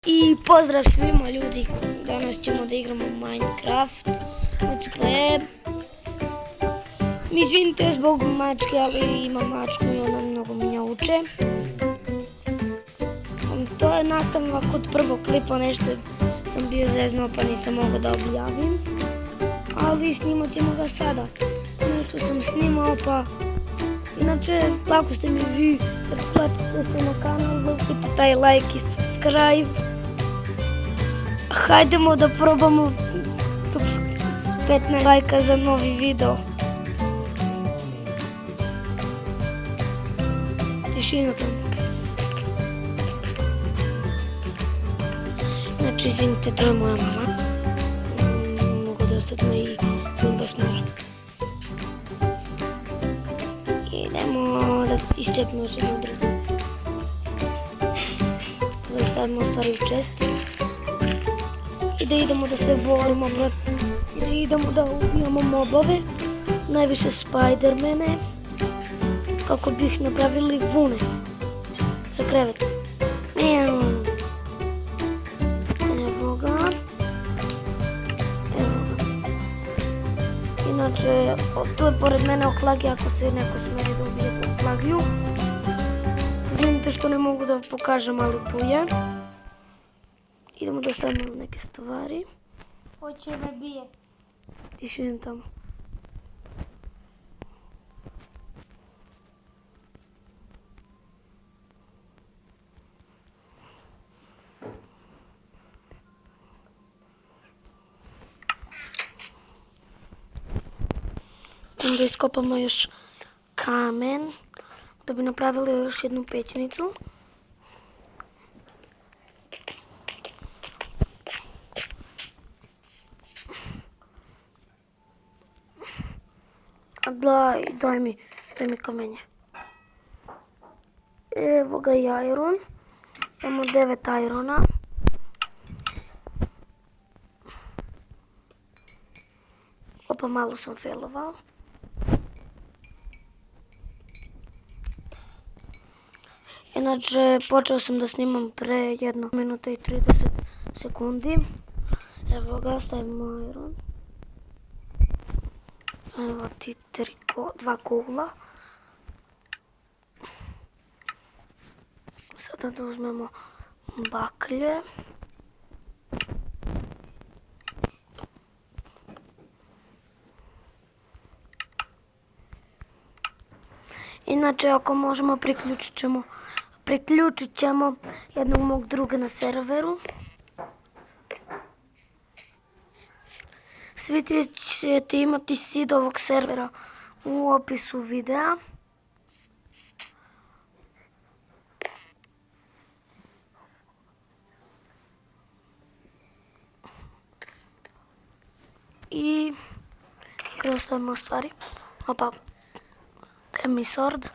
I pozdrav svima ljudi, danas ćemo da igramo Minecraft. Znači izvinite zbog mačke, ali ima mačku i ona mnogo mjauče. To je nastavak od prvog klipa, nešto sam bio zeznuo pa nisam mogao da objavim. Ali snimat ćemo ga sada. Nešto sam snimao pa... Inače, ako ste mi vi pretplatite na kanal, zapite taj like i subscribe. Hajdemo da probamo 15 lajka za novi video. Tišina tamo. Znači, izvinite, to je moja mama. Mogu da ostavimo i da smora. Idemo da iščepimo još jednu drugu. Da stavimo stvari u čest. I da idemo da se borimo, i da idemo da ubijamo mobove, najviše Spidermane, kako bi ih napravili vune za krevet. Evo ga. Inače, tu je pored mene oklagi, ako se neko smeri da ubije oklagiju. Izvinite što ne mogu da pokažem, ali tu je. Idemo da stavimo neke stvari. Hoće me bije. Tišina tamo. Onda iskopamo još kamen da bi napravili još jednu pećinicu. Daj mi kamenje. Evo ga i iron. Imamo 9 irona. Opa, malo sam failovao. Inače, počeo sam da snimam pre 1 minuta i 30 sekundi. Evo ga, stavimo iron. Evo ti 2 kugla. Sada da uzmemo baklje. Inače, ako možemo, priključit ćemo jednog mog druga na serveru. Svi ćete imati seed ovog servera u opisu videa. I kada ostavimo stvari, opa, mi sword.